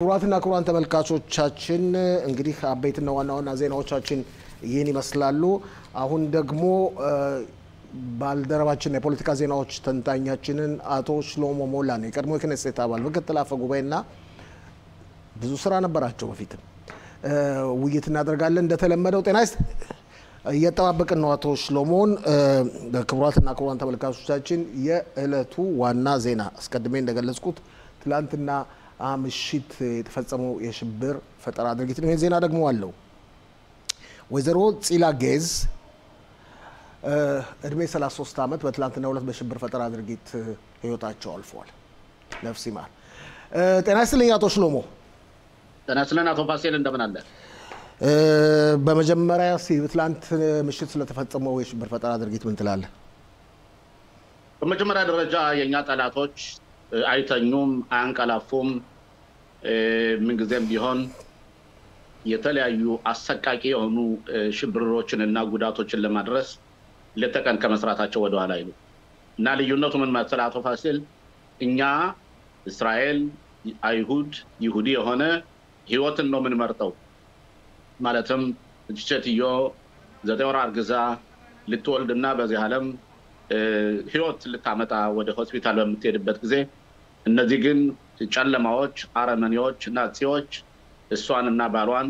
ክቡራትና ክቡራን ተመልካቾቻችን እንግዲህ አበይትና ዋና ዜናዎቻችን ይህን ይመስላሉ። አሁን ደግሞ ባልደረባችን የፖለቲካ ዜናዎች ተንታኛችንን አቶ ሽሎሞ ሞላን የቀድሞ የክኔሴት አባል ምክትል አፈ ጉባኤና ብዙ ስራ ነበራቸው በፊትም ውይይት እናደርጋለን። እንደተለመደው ጤና እየተጠባበቅን ነው። አቶ ሽሎሞን ክቡራትና ክቡራን ተመልካቾቻችን የዕለቱ ዋና ዜና አስቀድሜ እንደገለጽኩት ትላንትና ምሽት የተፈጸመው የሽብር ፈጠራ ድርጊት ነው። ዜና ደግሞ አለው። ወይዘሮ ፂላ ጌዝ እድሜ 33 ዓመት በትላንትናው ዕለት በሽብር ፈጠራ ድርጊት ህይወታቸው አልፏል። ነፍስ ይማር። ጤና ይስጥልኝ አቶ ሽሎሞ። ጤና ይስጥልኝ አቶ ፋሲል እንደምን አለ? በመጀመሪያ ትላንት ምሽት ስለተፈጸመው የሽብር ፈጠራ ድርጊት ምን ትላለህ? በመጀመሪያ ደረጃ የኛ ጠላቶች አይተኙም አንቀላፉም። ምንጊዜም ቢሆን የተለያዩ አሰቃቂ የሆኑ ሽብሮችን እና ጉዳቶችን ለማድረስ ለተቀን ከመስራታቸው ወደ ኋላ አይሉ እና ልዩነቱ ምን መሰለህ አቶ ፋሲል? እኛ እስራኤል አይሁድ ይሁዲ የሆነ ህይወትን ነው የምንመርጠው። ማለትም ሴትዮ 9 ወር አርግዛ ልትወልድና በዚህ ዓለም ህይወት ልታመጣ ወደ ሆስፒታል በምትሄድበት ጊዜ እነዚህ ግን ጨለማዎች አረመኔዎች ናዚዎች እሷንና ባሏን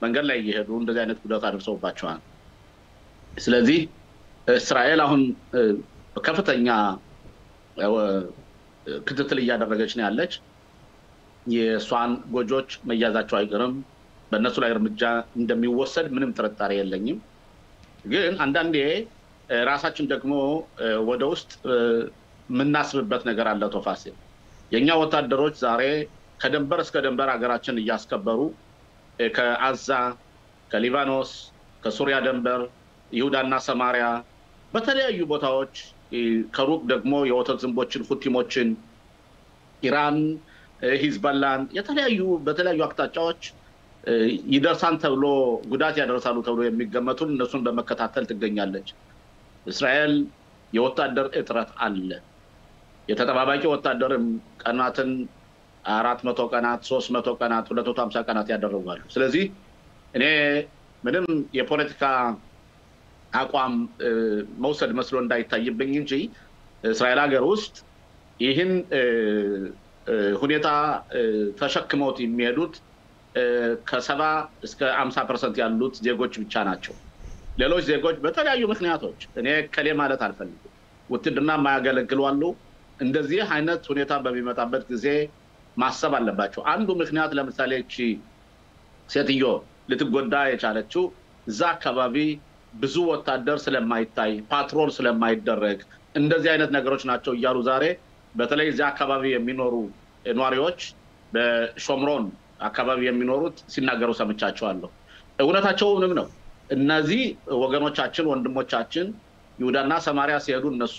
መንገድ ላይ እየሄዱ እንደዚህ አይነት ጉዳት አድርሰውባቸዋል። ስለዚህ እስራኤል አሁን ከፍተኛ ክትትል እያደረገች ነው ያለች። የሷን ጎጆች መያዛቸው አይቀርም። በእነሱ ላይ እርምጃ እንደሚወሰድ ምንም ጥርጣሬ የለኝም። ግን አንዳንዴ ራሳችን ደግሞ ወደ ውስጥ ምናስብበት ነገር አለ አቶ ፋሲል። የኛ ወታደሮች ዛሬ ከደንበር እስከ ደንበር ሀገራችን እያስከበሩ ከአዛ ከሊባኖስ ከሱሪያ ደንበር ይሁዳና ሰማሪያ በተለያዩ ቦታዎች ከሩቅ ደግሞ የወተት ዝንቦችን ሁቲሞችን ኢራን ሂዝቦላን በተለያዩ አቅጣጫዎች ይደርሳን ተብሎ ጉዳት ያደርሳሉ ተብሎ የሚገመቱ እነሱን በመከታተል ትገኛለች። እስራኤል የወታደር እጥረት አለ። የተጠባባቂ ወታደርም ቀናትን 400 ቀናት 300 ቀናት 250 ቀናት ያደርጋሉ። ስለዚህ እኔ ምንም የፖለቲካ አቋም መውሰድ መስሎ እንዳይታይብኝ እንጂ እስራኤል ሀገር ውስጥ ይህን ሁኔታ ተሸክመውት የሚሄዱት ከ70 እስከ 50% ያሉት ዜጎች ብቻ ናቸው። ሌሎች ዜጎች በተለያዩ ምክንያቶች እኔ ከሌ ማለት አልፈልግም ውትድርና ማያገለግሉ አሉ። እንደዚህ አይነት ሁኔታ በሚመጣበት ጊዜ ማሰብ አለባቸው። አንዱ ምክንያት ለምሳሌ እቺ ሴትዮ ልትጎዳ የቻለችው እዛ አካባቢ ብዙ ወታደር ስለማይታይ ፓትሮል ስለማይደረግ እንደዚህ አይነት ነገሮች ናቸው እያሉ ዛሬ በተለይ እዛ አካባቢ የሚኖሩ ኗሪዎች በሾምሮን አካባቢ የሚኖሩት ሲናገሩ ሰምቻቸዋለሁ። እውነታቸውንም ነው። እነዚህ ወገኖቻችን ወንድሞቻችን ይሁዳና ሰማሪያ ሲሄዱ እነሱ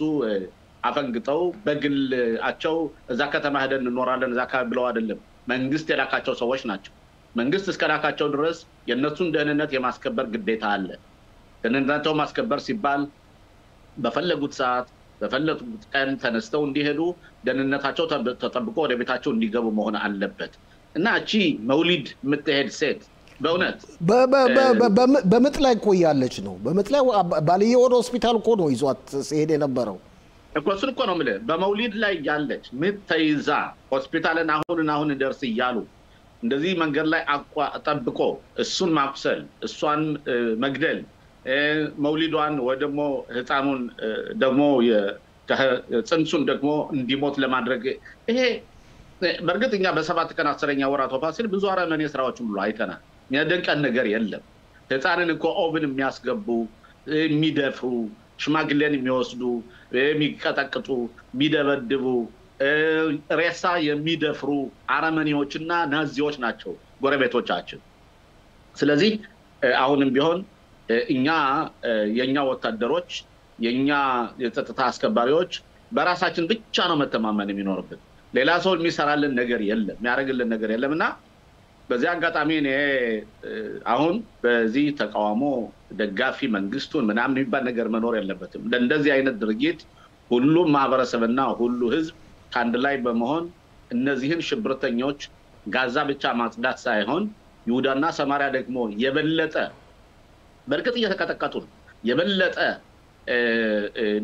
አፈንግጠው በግላቸው እዛ ከተማ ሄደን እንኖራለን እዛ አካባቢ ብለው አይደለም። መንግስት የላካቸው ሰዎች ናቸው። መንግስት እስከላካቸው ድረስ የነሱን ደህንነት የማስከበር ግዴታ አለ። ደህንነታቸው ማስከበር ሲባል በፈለጉት ሰዓት በፈለጉት ቀን ተነስተው እንዲሄዱ ደህንነታቸው ተጠብቆ ወደ ቤታቸው እንዲገቡ መሆን አለበት። እና እቺ መውሊድ የምትሄድ ሴት በእውነት በምጥ ላይ ቆያለች ነው። በምጥ ላይ ባልየው ወደ ሆስፒታል እኮ ነው ይዟት ሲሄድ የነበረው። እኮሱን እኮ ነው የምልህ። በመውሊድ ላይ ያለች ምጥ ተይዛ ሆስፒታልን አሁን ደርስ እያሉ እንደዚህ መንገድ ላይ ጠብቆ እሱን ማቁሰል እሷን መግደል መውሊዷን ወይ ደግሞ ህፃኑን ደግሞ ጽንሱን ደግሞ እንዲሞት ለማድረግ ይሄ በእርግጠኛ በ7 ቀን 10ኛ ወራት ፋሲል ብዙ አረመኔ ስራዎችን ብሎ አይተናል። የሚያደንቀን ነገር የለም። ህፃንን እኮ ኦብን የሚያስገቡ የሚደፍሩ ሽማግሌን የሚወስዱ የሚቀጠቅጡ የሚደበድቡ ሬሳ የሚደፍሩ አረመኔዎችና ናዚዎች ናቸው ጎረቤቶቻችን። ስለዚህ አሁንም ቢሆን የኛ ወታደሮች የኛ የጸጥታ አስከባሪዎች በራሳችን ብቻ ነው መተማመን የሚኖርብን። ሌላ ሰው የሚሰራልን ነገር የለም የሚያደርግልን ነገር የለምና በዚህ አጋጣሚ እኔ አሁን በዚህ ተቃውሞ ደጋፊ መንግስቱን ምናምን የሚባል ነገር መኖር የለበትም። እንደዚህ አይነት ድርጊት ሁሉ ማህበረሰብና ሁሉ ህዝብ ካንድ ላይ በመሆን እነዚህን ሽብርተኞች ጋዛ ብቻ ማጽዳት ሳይሆን ይሁዳና ሰማሪያ ደግሞ የበለጠ በርግጥ እየተቀጠቀጡ ነው የበለጠ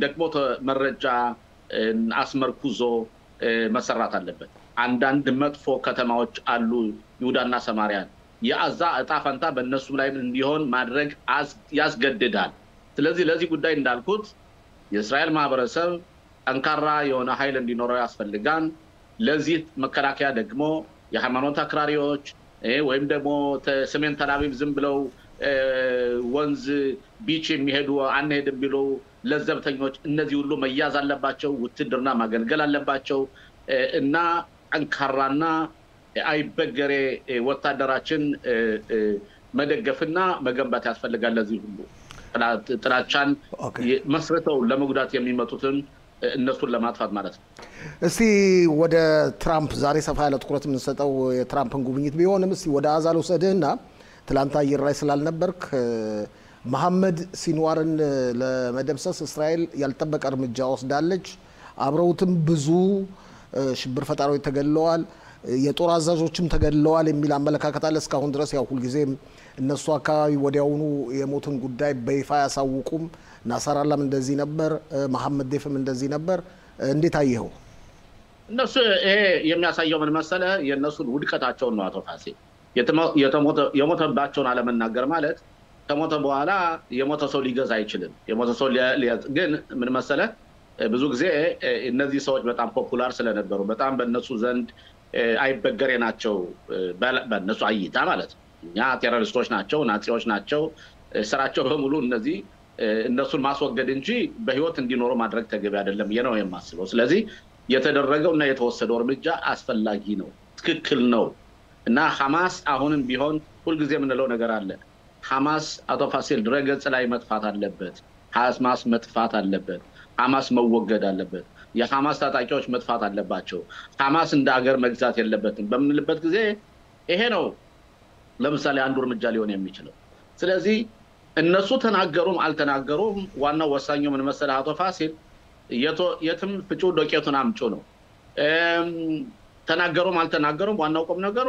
ደግሞ መረጃ አስመርኩዞ መሰራት አለበት አንዳንድ መጥፎ ከተማዎች አሉ ይሁዳና ሰማሪያ የአዛ እጣ ፈንታ በእነሱ ላይ እንዲሆን ማድረግ ያስገድዳል ስለዚህ ለዚህ ጉዳይ እንዳልኩት የእስራኤል ማህበረሰብ ጠንካራ የሆነ ኃይል እንዲኖረው ያስፈልጋል ለዚህ መከላከያ ደግሞ የሃይማኖት አክራሪዎች ወይም ደግሞ ሰሜን ተላቪቭ ዝም ብለው ወንዝ ቢች የሚሄዱ አንሄድም ቢሉ ለዘብተኞች እነዚህ ሁሉ መያዝ አለባቸው ውትድርና ማገልገል አለባቸው እና ጠንካራና አይበገሬ ወታደራችን መደገፍና መገንባት ያስፈልጋል ለዚህ ሁሉ ጥላቻን መስርተው ለመጉዳት የሚመጡትን እነሱን ለማጥፋት ማለት ነው እስቲ ወደ ትራምፕ ዛሬ ሰፋ ያለ ትኩረት የምንሰጠው የትራምፕን ጉብኝት ቢሆንም እስቲ ወደ አዛል ወሰደህና ትላንት አየር ላይ ስላልነበርክ መሐመድ ሲንዋርን ለመደምሰስ እስራኤል ያልጠበቀ እርምጃ ወስዳለች አብረውትም ብዙ ሽብር ፈጣሪዎች ተገድለዋል የጦር አዛዦችም ተገድለዋል የሚል አመለካከት አለ እስካሁን ድረስ ያው ሁልጊዜም እነሱ አካባቢ ወዲያውኑ የሞትን ጉዳይ በይፋ ያሳውቁም ናሰራላም እንደዚህ ነበር መሐመድ ደፍም እንደዚህ ነበር እንዴት አየኸው እነሱ ይሄ የሚያሳየው ምን መሰለ የነሱን ውድቀታቸውን ነው አቶ ፋሲ የሞተባቸውን አለመናገር ማለት ከሞተ በኋላ የሞተ ሰው ሊገዛ አይችልም የሞተ ሰው ግን ምን መሰለ ብዙ ጊዜ እነዚህ ሰዎች በጣም ፖፑላር ስለነበሩ በጣም በእነሱ ዘንድ አይበገሬ ናቸው በእነሱ አይታ ማለት እኛ ቴሮሪስቶች ናቸው ናዚዎች ናቸው ስራቸው በሙሉ እነዚህ እነሱን ማስወገድ እንጂ በህይወት እንዲኖሩ ማድረግ ተገቢ አይደለም የነው የማስበው ስለዚህ የተደረገውና የተወሰደው እርምጃ አስፈላጊ ነው ትክክል ነው እና ሐማስ አሁንም ቢሆን ሁሉ ጊዜ ምንለው ነገር አለ ሐማስ አቶ ፋሲል ድረገጽ ላይ መጥፋት አለበት ሐማስ መጥፋት አለበት ሐማስ መወገድ አለበት የሐማስ ታጣቂዎች መጥፋት አለባቸው ሐማስ እንደ ሀገር መግዛት የለበትም በምንልበት ጊዜ ይሄ ነው ለምሳሌ አንዱ እርምጃ ሊሆን የሚችለው ስለዚህ እነሱ ተናገሩም አልተናገሩም ዋናው ወሳኙ ምን መሰለህ አቶ ፋሲል የትም ፍጩ ዶቄቱን አምጩ ነው ተናገሩም አልተናገሩም ዋናው ቆም ነገሩ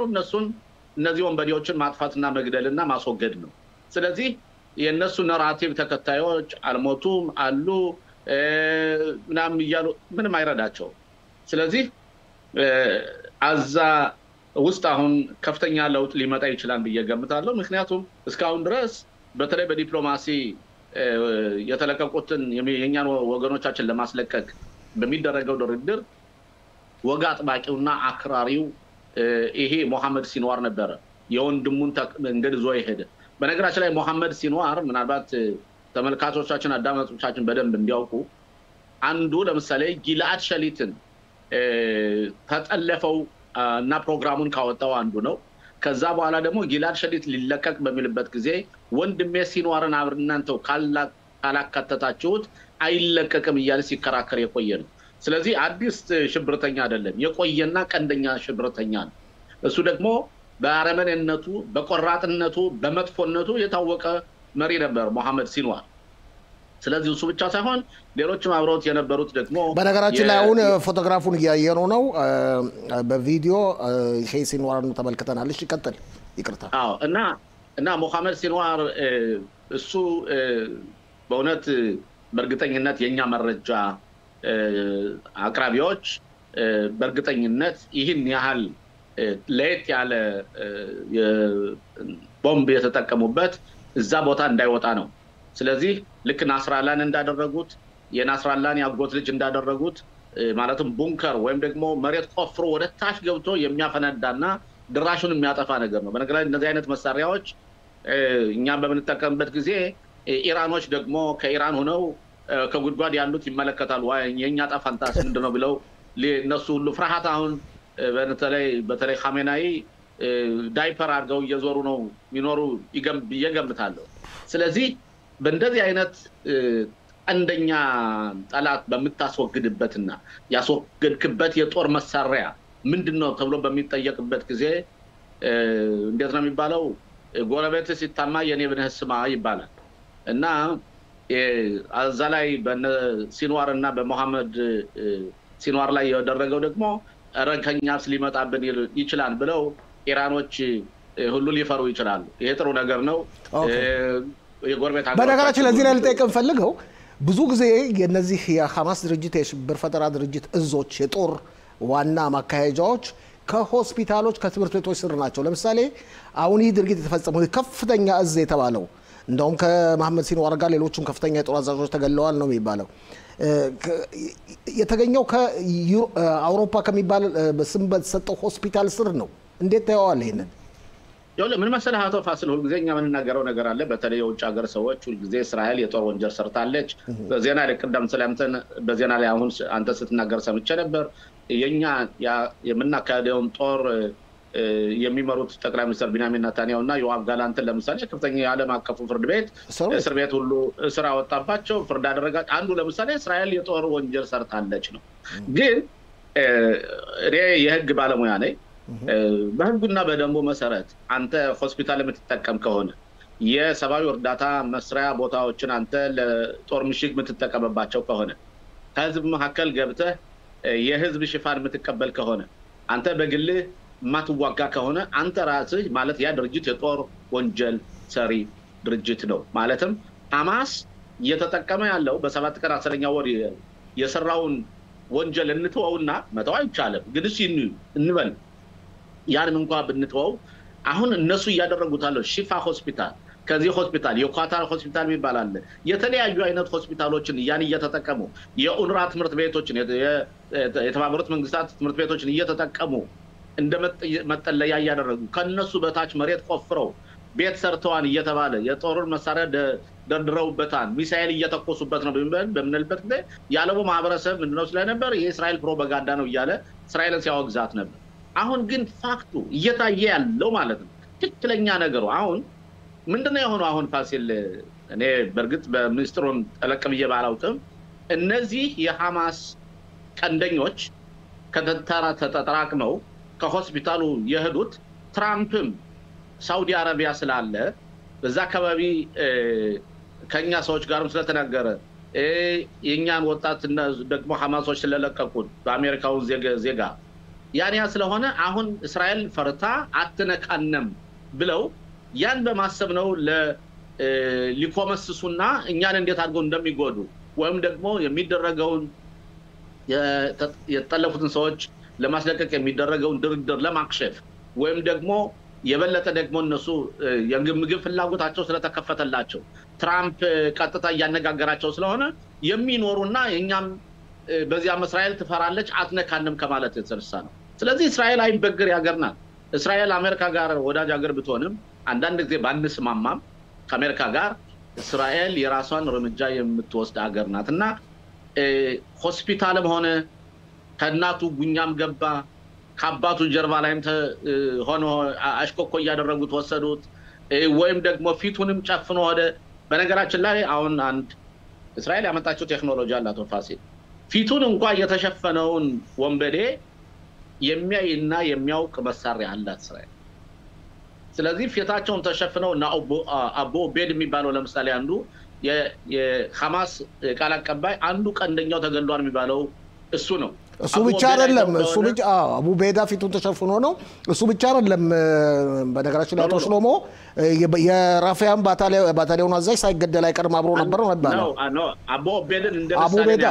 እነዚህ ወንበዴዎችን ማጥፋትና መግደልና ማስወገድ ነው ስለዚህ የነሱ ናራቲቭ ተከታዮች አልሞቱም አሉ ምናም ይያሉ ምንም አይረዳቸው ስለዚህ አዛ ውስጥ አሁን ከፍተኛ ለውጥ ሊመጣ ይችላል በየገምታለሁ ምክንያቱም እስካሁን ድረስ በተለይ በዲፕሎማሲ የተለቀቁትን የኛን ወገኖቻችን ለማስለቀቅ በሚደረገው ድርድር ወጋ አጥባቂውና አክራሪው ይሄ መሐመድ ሲንዋር ነበር የወንድሙን መንገድ ዞ ይሄደ በነገራችን ላይ መሐመድ ሲንዋር ምናልባት ተመልካቾቻችን አዳማጮቻችን በደንብ እንዲያውቁ አንዱ ለምሳሌ ጊላድ ሸሊትን ተጠለፈው እና ፕሮግራሙን ካወጣው አንዱ ነው ከዛ በኋላ ደግሞ ጊላድ ሸሊት ሊለቀቅ በሚልበት ጊዜ ወንድሜ ሲንዋርን አብርናንተው ካላካተታችሁት አይለቀቅም ይያል ሲከራከር የቆየ ነው ስለዚህ አዲስ ሽብርተኛ አይደለም የቆየና ቀንደኛ ሽብርተኛ ነው እሱ ደግሞ በአረመኔነቱ በቆራጥነቱ በመጥፎነቱ የታወቀ መሪ ነበር መሐመድ ሲንዋር ስለዚህ እሱ ብቻ ሳይሆን ሌሎችም አብረውት የነበሩት ደግሞ በነገራችን ላይ አሁን ፎቶግራፉን ያየነው ነው በቪዲዮ ሼህ ሲንዋርን ተመልክተናል እሺ ቀጥል ይቅርታ አዎ እና መሐመድ ሲንዋር እሱ በእውነት በእርግጠኝነት የኛ መረጃ አቅራቢዎች በእርግጠኝነት ይህን ያህል ለየት ያለ ቦምብ የተጠቀሙበት እዛ ቦታ እንዳይወጣ ነው ስለዚህ ልክ ናስራላን እንዳደረጉት የናስራላን ያጎት ልጅ እንዳደረጉት ማለትም ቡንከር ወይም ደግሞ መሬት ቆፍሮ ወደ ታች ገብቶ የሚያፈነዳና ድራሹን የሚያጠፋ ነገር ነው በነገራችን እነዚህ አይነት መሳሪያዎች እኛ በመንጠቀምበት ጊዜ ኢራኖች ደግሞ ከኢራን ሆነው ከጉድጓድ ያሉት ይመለከታሉ የኛ ጣፋንታስ ምንድነው ብለው ለነሱ ሁሉ ፍርሃት አሁን በተለይ ኻሜናይ ዳይፐር አድርገው እየዞሩ ነው ሚኖሩ ይገምታሉ ስለዚህ በእንደዚህ አይነት አንደኛ ጠላት በመታስወግድበትና ያስወግድክበት የጦር መሳሪያ ምንድነው ተብሎ በሚጠየቅበት ጊዜ እንዴት ነው የሚባለው ጎረቤት ሲታማ የኔ ብነህ ስማ ይባላል እና አዛ ላይ በሲንዋርና በመሐመድ ሲንዋር ላይ ያደረገው ደግሞ ረከኛስ ሊመጣብን ይችላል ብለው ኢራኖች ሁሉ ሊፈሩ ይችላሉ ይሄ ጥሩ ነገር ነው የጎረቤት ሀገሮች በነገራችን ለዚህ ላይ ልጠይቅ ፈልገው ብዙ ጊዜ የነዚህ የሐማስ ድርጅት የሽብር ፈጠራ ድርጅት እዞች የጦር ዋና ማካሄጃዎች ከሆስፒታሎች ከትምህርት ቤቶች ስር ናቸው ለምሳሌ አሁን ይህ ድርጊት የተፈጸመው ከፍተኛ እዝ የተባለው እንደውም ከመሐመድ ሲንዋር ጋር ሌሎችም ከፍተኛ የጦር አዛዦች ተገለዋል ነው የሚባለው የተገኘው ከአውሮፓ ከሚባል በስም በተሰጠው ሆስፒታል ስር ነው እንዴት ታየዋለህ ይሄንን ያው ምን መሰለህ አቶ ፋሲል ሁሉ ጊዜ እኛ የምንናገረው ነገር አለ በተለይ የውጭ ሀገር ሰዎች ሁሉ ጊዜ እስራኤል የጦር ወንጀል ሰርታለች በዜና ላይ ቀደም ስለምተን በዜና ላይ አሁን አንተ ስትናገር ሰምቼ ነበር የኛ የምናካሄደውን ጦር የሚመሩት ጠቅላይ ሚኒስትር ቢንያሚን ኔታንያሁና ዮአፍ ጋላንትን ለምሳሌ ከፍተኛ የዓለም አቀፉ ፍርድ ቤት እስር ቤት ሁሉ ስራ ወጣባቸው ፍርድ አደረጋች አንዱ ለምሳሌ እስራኤል የጦር ወንጀል ሰርታለች ነው ግን እኔ የህግ ባለሙያ ነኝ በህጉና በደንቡ መሰረት አንተ ሆስፒታል የምትጠቀም ከሆነ የሰብአዊ እርዳታ መስሪያ ቦታዎችን አንተ ለጦር ምሽግ የምትጠቀምባቸው ከሆነ ከህዝብ መካከል ገብተህ የህዝብ ሽፋን የምትቀበል ከሆነ አንተ በግልህ ማትዋጋ ከሆነ አንተ ራስህ ማለት ያ ድርጅት የጦር ወንጀል ሰሪ ድርጅት ነው ማለትም ሐማስ እየተጠቀመ ያለው በ7 ቀን 10ኛ ወር የሰራውን ወንጀል እንተውና መተው አይቻልም ግን እሺ እንበል ያንን እንኳን ብንተው አሁን እነሱ ያደረጉት አለው ሽፋ ሆስፒታል ከዚህ ሆስፒታል የኳታር ሆስፒታል የሚባል አለ የተለያዩ አይነት ሆስፒታሎችን ያን እየተጠቀሙ የኡንራ ትምህርት ቤቶችን የተባበሩት መንግስታት ትምህርት ቤቶችን እየተጠቀሙ እንደመጠለያ ያደረጉ ከነሱ በታች መሬት ቆፍረው ቤት ሰርተዋን እየተባለ የጦርን መሳሪያ ደርድረውበታል ሚሳኤል እየተኮሱበት ነው በምንልበት ጊዜ ያለው ማህበረሰብ ምንድነው ስለነበር የእስራኤል ፕሮፓጋንዳ ነው እያለ እስራኤልን ሲያወግዛት ነበር አሁን ግን ፋክቱ እየታየ ያለው ማለት ነው ትክክለኛ ነገሩ አሁን ምንድነው የሆነው አሁን ፋሲል እኔ በርግጥ በሚኒስትሩን ተለቀብዬ ባላውቅም እነዚህ የሐማስ ቀንደኞች ተጠራቅመው ከሆስፒታሉ የሄዱት ትራምፕም ሳውዲ አረቢያ ስላለ በዛ አካባቢ ከኛ ሰዎች ጋርም ስለተናገረ የኛን ወጣትና ደግሞ ሐማሶች ስለለቀቁት በአሜሪካው ዜጋ ያንያ ስለሆነ አሁን እስራኤል ፈርታ አትነካንም ብለው ያን በማሰብ ነው ሊኮመስሱና እኛን እንዴት አድርገው እንደሚጎዱ ወይም ደግሞ የሚደረገውን የተጠለፉትን ሰዎች ለማስለቀቅ የሚደረገውን ድርድር ለማክሸፍ ወይም ደግሞ የበለጠ ደግሞ እነሱ የምግብ ፍላጎታቸው ስለተከፈተላቸው ትራምፕ ቀጥታ ያነጋገራቸው ስለሆነ የሚኖሩና የኛም በዚያ እስራኤል ትፈራለች አትነካንም ከማለት የተነሳ ነው ስለዚህ እስራኤል አይበግር ያገርናል እስራኤል አሜሪካ ጋር ወዳጅ ሀገር ብትሆንም አንዳንድ ጊዜ ባንስማማም ከአሜሪካ ጋር እስራኤል የራሷን እርምጃ የምትወስድ ሀገር ናትና ሆስፒታልም ሆነ ከናቱ ጉኛም ገባ ከአባቱ ጀርባ ላይም ሆኖ አሽኮኮ ያደረጉት ወሰዱት ወይም ደግሞ ፊቱንም ጨፍኖ ወደ በነገራችን ላይ አሁን አንድ እስራኤል ያመጣችው ቴክኖሎጂ አላት ፋሲል ፊቱን እንኳን የተሸፈነውን ወንበዴ የሚያይና የሚያውቅ መሳሪያ አላት እስራኤል ስለዚህ ፊታቸውን ተሸፍነው እና አቡ ኦቤድ የሚባለው ለምሳሌ አንዱ የሐማስ ቃል አቀባይ አንዱ ቀንደኛው ተገሏል የሚባለው እሱ ነው እሱ ብቻ አይደለም እሱ ብቻ አቡ ቤዳ ፊቱን ተሸፍኖ ነው እሱ ብቻ አይደለም በነገራችን ላይ አቶ ሽሎሞ የራፋያን ባታሊዮን አዛዥ ሳይገደል አይቀርም አብሮ ነበር ነው ነው አቡ ኦቤድን እንደምሳሌ አቡ ቤዳ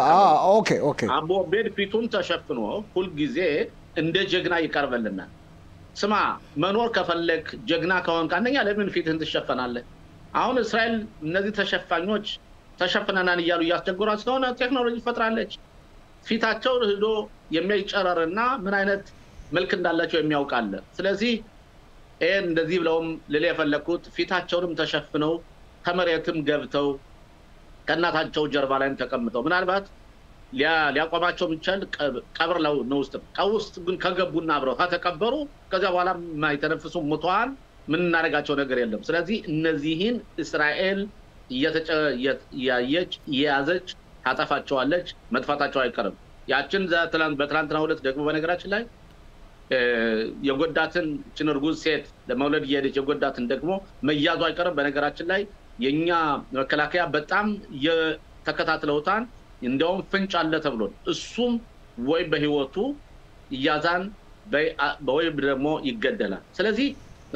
ኦኬ አቡ ኦቤድ ፊቱን ተሸፍኖ ሁሉ ጊዜ እንደ ጀግና ይቀርበልናል ስማ መኖር ከፈለክ ጀግና ከሆንክ አንደኛ ለምን ፊትህን ትሸፈናለህ አሁን እስራኤል እነዚህ ተሸፋኞች ተሸፍነናን እያሉ ያስቸግሯቸው ስለሆነ ቴክኖሎጂ ፈጥራለች ፊታቸው ሄዶ የሚያጨራርና ምን አይነት መልክ እንዳላቸው የሚያውቃለ ስለዚህ እንደዚህ ብለውም ለሌላ የፈለኩት ፊታቸውንም ተሸፍነው ከመሬትም ገብተው ከናታቸው ጀርባ ላይም ተቀምጠው ምናልባት ሊያቆማቸው ምንቻል ቀብር ነው ውስጥ ግን ከገቡና አብረው ከተቀበሩ ከዛ በኋላ ማይተነፍሱ ሞቷን ምን እናረጋቸው ነገር የለም ስለዚህ እነዚህን እስራኤል ያያዘች ታጠፋቸዋለች መጥፋታቸው አይቀርም ያችን በትላንትናው ዕለት ደግሞ በነገራችን ላይ የጎዳትን ጭንርጉዝ ሴት ለመውለድ እየሄደች የጎዳትን ደግሞ መያዙ አይቀርም በነገራችን ላይ የኛ መከላከያ በጣም የተከታተለውታን እንደውም ፍንጭ አለ ተብሎ እሱም ወይ በህይወቱ ይያዛን በወይብ ደግሞ ይገደላል ስለዚህ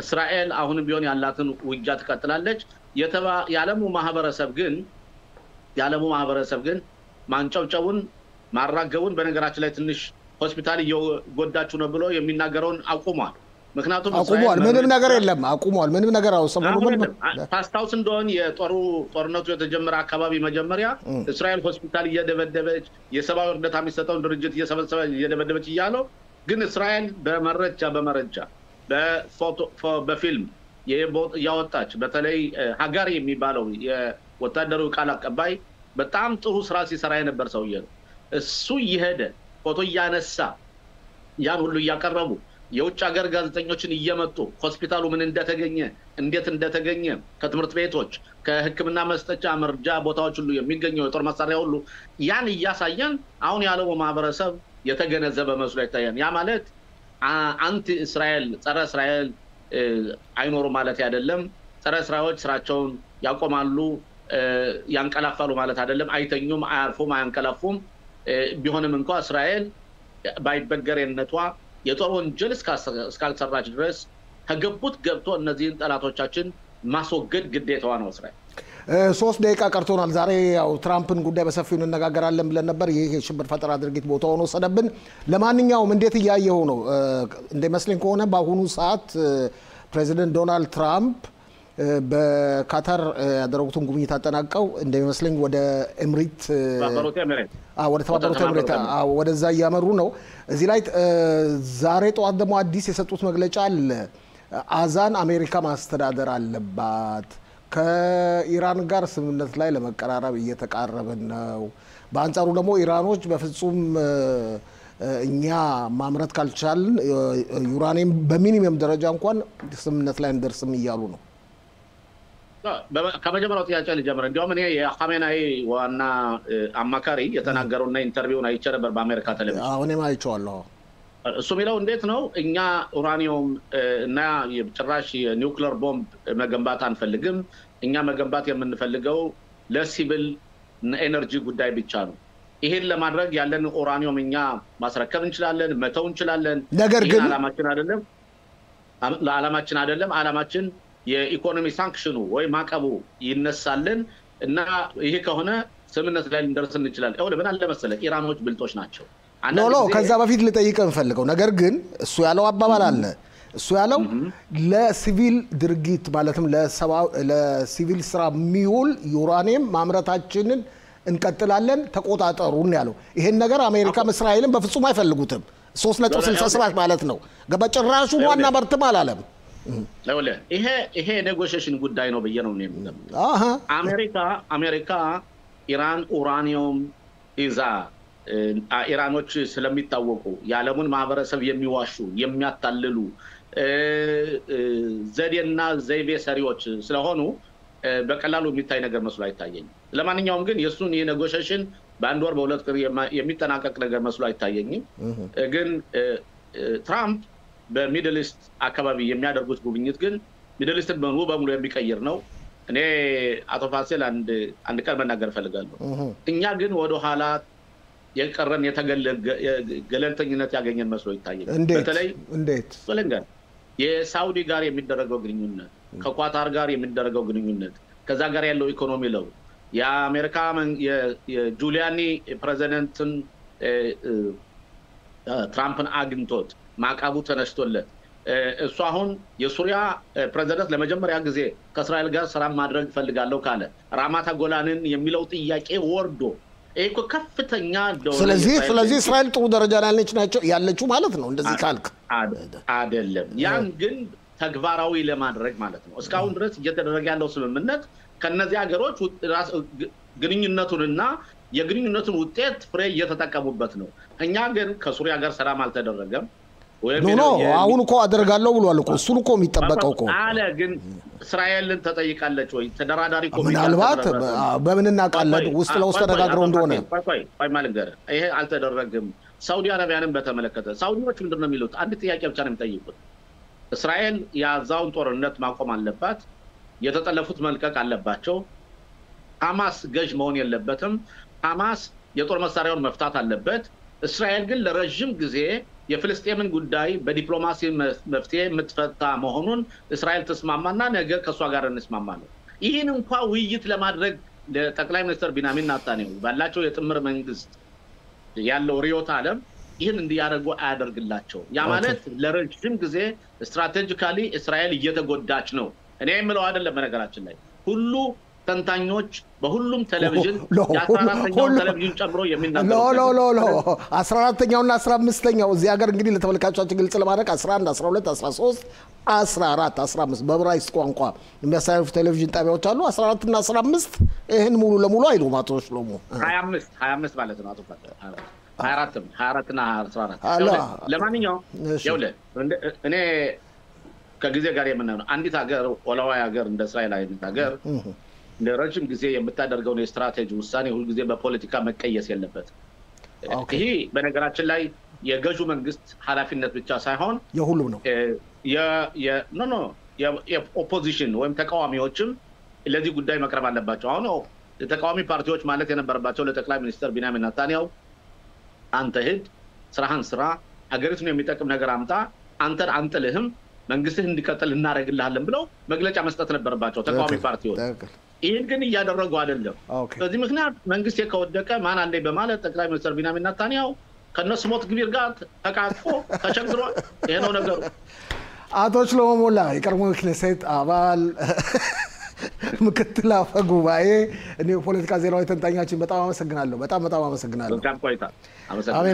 እስራኤል አሁንም ቢሆን ያላትን ውጊያ ትቀጥላለች የዓለሙ ማህበረሰብ ግን ማንጨብጨቡን ማራገቡን በነገራችን ላይ ትንሽ ሆስፒታል እየጎዳችሁ ነው ብሎ የሚናገረውን አቁሟል ምክንያቱም አቁሟል ምንም ነገር የለም አቁሟል ምንም ነገር አውሰሙሉ ታስታውስ እንደሆነ ጦርነቱ የተጀመረ አካባቢ መጀመሪያ እስራኤል ሆስፒታል እየደበደበች የሰብአዊ እርዳታ የሚሰጠውን ድርጅት እየሰበሰበ እየደበደበች እያለው ግን እስራኤል በመረጃ በፎቶ በፊልም ያወጣች በተለይ ሀጋሪ የሚባለው የወታደሩ ቃል አቀባይ በጣም ጥሩ ስራ ሲሰራ የነበር ሰውዬ ነው እሱ ይሄደ ፎቶ ያነሳ ያን ሁሉ ያቀርቡ የውጭ ሀገር ጋዜጠኞችን እየመጡ ሆስፒታሉ ምን እንደተገኘ እንዴት እንደተገኘ ከትምህርት ቤቶች ከህክምና መስጠቻ መርጃ ቦታዎች ሁሉ የሚገኘው የጦር መሳሪያ ሁሉ ያን ያሳየን አሁን ያለው ማህበረሰብ የተገነዘበ መስሎ ይታያል ያ ማለት አንቲ እስራኤል ጸረ እስራኤል አይኖሩ ማለት አይደለም ጸረ እስራኤሎች ስራቸውን ያቆማሉ ያንቀላፋሉ ማለት አይደለም አይተኙም አያርፉም አያንቀላፉም ቢሆንም እንኳን እስራኤል ባይበገሬነቷ የጦር ወንጀል እስካልሰራች ድረስ ከገቡት ገብቶ እነዚህን ጠላቶቻችን ማስወገድ ግዴታዋ ነው እስራኤል 3 ደቂቃ ቀርቶናል ዛሬ ያው ትራምፕን ጉዳይ በሰፊው እንነጋገራለን ብለን ነበር ይሄ ሽብር ፈጠራ ድርጊት ቦታው ነው ሰደብን ለማንኛውም እንዴት ያያየው ነው እንደመስለኝ ከሆነ በአሁኑ ሰዓት ፕሬዚደንት ዶናልድ ትራምፕ በካታር ያደረጉትን ጉብኝት አጠናቀው እንደሚመስለኝ ወደ ኤምሬት ወደ ተባበሩት ኤምሬት ወደዛ ያመሩ ነው እዚህ ላይ ዛሬ ጠዋት ደግሞ አዲስ የሰጡት መግለጫ አለ አዛን አሜሪካ ማስተዳደር አለባት ከኢራን ጋር ስምምነት ላይ ለመቀራረብ እየተቃረበ ነው በአንጻሩ ደግሞ ኢራኖች በፍጹም እኛ ማምረት ካልቻልን ዩራኒየም በሚኒመም ደረጃ እንኳን ስምምነት ላይ እንደርስም እያሉ ነው ከመጀመሪያው ጥያቄ ልጀምር እንዲያውም እኔ የኻሜናይ ዋና አማካሪ የተናገሩና ኢንተርቪውን አይቼ ነበር በአሜሪካ ቴሌቪዥን እኔም አይቼዋለሁ እሱ የሚለው እንዴት ነው እኛ ኡራኒየም እና ጭራሽ የኒውክሌር ቦምብ መገንባት አንፈልግም እኛ መገንባት የምንፈልገው ለሲቪል ኤነርጂ ጉዳይ ብቻ ነው ይሄን ለማድረግ ያለን ኡራኒየም እኛ ማስረከብ እንችላለን መተው እንችላለን ነገር ግን ዓላማችን አይደለም ዓላማችን የኢኮኖሚ ሳንክሽኑ ወይ ማቀቡ ይነሳልን እና ይሄ ከሆነ ስምምነት ላይ እንደርስ እንችላለን አሁን ምን አለ መሰለህ ኢራኖች ብልጦች ናቸው ኖ ከዛ በፊት ልጠይቀን ፈልገው ነገር ግን እሱ ያለው አባባል አለ እሱ ያለው ለሲቪል ድርጊት ማለትም ለሲቪል ስራ ሚውል ዩራኒየም ማምረታችንን እንቀጥላለን ተቆጣጣሩን ያለው ይሄን ነገር አሜሪካም እስራኤልም በፍጹም አይፈልጉትም 3.67 ማለት ነው ገበጭራሹ ዋና መርተም አላለም ይሄ ኔጎሺዬሽን ጉዳይ ነው በየነው ነው አሜሪካ ኢራን ኡራኒየም ይዛ ኢራኖች ስለሚታወቁ የዓለሙን ማህበረሰብ የሚዋሹ የሚያታልሉ ዘዴና ዘይቤ ሰሪዎች ስለሆኑ በቀላሉ የሚታይ ነገር መስሎ አይታየኝም ለማንኛውም ግን የሱን የኔጎሺዬሽን በአንድ ወር በሁለት ቀን የሚጠናቀቅ ነገር መስሎ አይታየኝም ግን ትራምፕ በሚድል ኢስት አካባቢ የሚያደርጉት ጉብኝት ግን ሚድል ኢስትን በሙሉ የሚቀይር ነው እኔ አቶ ፋሲል አንድ ቀን መናገር ፈልጋለሁ እኛ ግን ወደ ኋላ የቀረን ገለልተኝነት ያገኘን መስሎ ይታየኛል በተለይ እንዴት ወለንጋር የሳውዲ ጋር የሚደረገው ግንኙነት ከኳታር ጋር የሚደረገው ግንኙነት ከዛ ጋር ያለው ኢኮኖሚ ለው የአሜሪካ የጁሊያኒ ፕሬዚደንትን ትራምፕን አግኝቶት ማቃቡ ተነስቶለት እሱ አሁን የሱሪያ ፕሬዚደንት ለመጀመሪያ ጊዜ ከእስራኤል ጋር ሰላም ማድረግ ፈልጋለሁ ካለ ራማታ ጎላንን የሚለው ጥያቄ ወርዶ እኮ ከፍተኛ ስለዚህ እስራኤል ጥሩ ደረጃ ላይ ያለችው ማለት ነው እንደዚህ ካልክ አይደለም ያን ግን ተግባራዊ ለማድረግ ማለት ነው እስካሁን ድረስ እየተደረገ ያለው ስምምነት ከነዚህ ሀገሮች ግንኙነቱንና የግንኙነቱን ውጤት ፍሬ እየተጠቀሙበት ነው እኛ ግን ከሱሪያ ጋር ሰላም አልተደረገም ኖ አሁን እኮ አደርጋለሁ ብሏል እኮ እሱን እኮ የሚጠበቀው እኮ አለ ግን እስራኤልን ተጠይቃለች ወይ ተደራዳሪ ኮሚቴ ምናልባት በምን እናውቃለን ውስጥ ለውስጥ ተነጋግረው እንደሆነ ቆይ ማልንገር ይሄ አልተደረገም ሳውዲ አረቢያንም በተመለከተ ሳውዲዎች ምንድነው የሚሉት አንድ ጥያቄ ብቻ ነው የሚጠይቁት እስራኤል ያዛውን ጦርነት ማቆም አለባት የተጠለፉት መልቀቅ አለባቸው ሐማስ ገዥ መሆን የለበትም ሐማስ የጦር መሳሪያውን መፍታት አለበት እስራኤል ግን ለረጅም ጊዜ የፍልስጤምን ጉዳይ በዲፕሎማሲ መፍትሄ የምትፈታ መሆኑን እስራኤል ተስማማና ነገር ከሷ ጋር እንስማማለን። ይህን እንኳን ውይይት ለማድረግ ለጠቅላይ ሚኒስትር ቢንያሚን ኔታንያሁ ባላቸው የጥምር መንግስት ያለው ሪዮት ዓለም ይህን እንዲያደርጉ አያደርግላቸው። ያ ማለት ለረጅም ጊዜ ስትራቴጂካሊ እስራኤል እየተጎዳች ነው። እኔ የምለው አይደለም በነገራችን ላይ ሁሉ ተንታኞች በሁሉም ቴሌቪዥን የ14ኛው ቴሌቪዥን ጨምሮ የሚናገሩ 14ኛውና 15ኛው እዚህ ሀገር እንግዲህ ለተመልካቾቻችን ግልጽ ለማድረግ 11 12 13 14 15 በዕብራይስጥ ቋንቋ የሚያሳልፉ ቴሌቪዥን ጣቢያዎች አሉ። 14 እና 15 ይሄን ሙሉ ለሙሉ አይሉም አቶ ሽሎሞ 25 ማለት ነው። አቶ 24 እና 14 ለማንኛውም ይኸውልህ እኔ ከጊዜ ጋር የምናየው አንዲት ሀገር ወላዋይ ሀገር እንደ እስራኤል አይነት ሀገር ለረጅም ጊዜ የምታደርገው የስትራቴጂ ውሳኔ ሁሉ ጊዜ በፖለቲካ መቀየስ የለበት። ይሄ በነገራችን ላይ የገዢው መንግስት ኃላፊነት ብቻ ሳይሆን የሁሉም ነው። የኦፖዚሽን ወይም ተቃዋሚዎችም ለዚህ ጉዳይ መቅረብ አለባቸው። አሁን ተቃዋሚ ፓርቲዎች ማለት የነበረባቸው ለጠቅላይ ሚኒስትር ቢንያሚን ኔታንያሁ አንተ ሂድ ስራህን ስራ፣ ሀገሪቱን የሚጠቅም ነገር አምጣ፣ አንተን አንጥልህም፣ መንግስትህ እንዲቀጥል እናደርግልሃለን ብለው መግለጫ መስጠት ነበረባቸው ተቃዋሚ ፓርቲዎች። ይህን ግን እያደረጉ አይደለም። በዚህ ምክንያት መንግስት ከወደቀ ማን አለኝ በማለት ጠቅላይ ሚኒስትር ቢንያሚን ኔታንያሁ ከነሱ ሞት ግቢር ጋር ተቃቅፎ ተቸግሯል። ይሄ ነው ነገሩ። አቶ ሽሎሞ ሞላ የቀድሞ ክኔሴት አባል ምክትል አፈ ጉባኤ፣ እኔ ፖለቲካ ዜናዊ ተንታኛችን በጣም አመሰግናለሁ። በጣም አመሰግናለሁ። ቆይታ አመሰግናለሁ።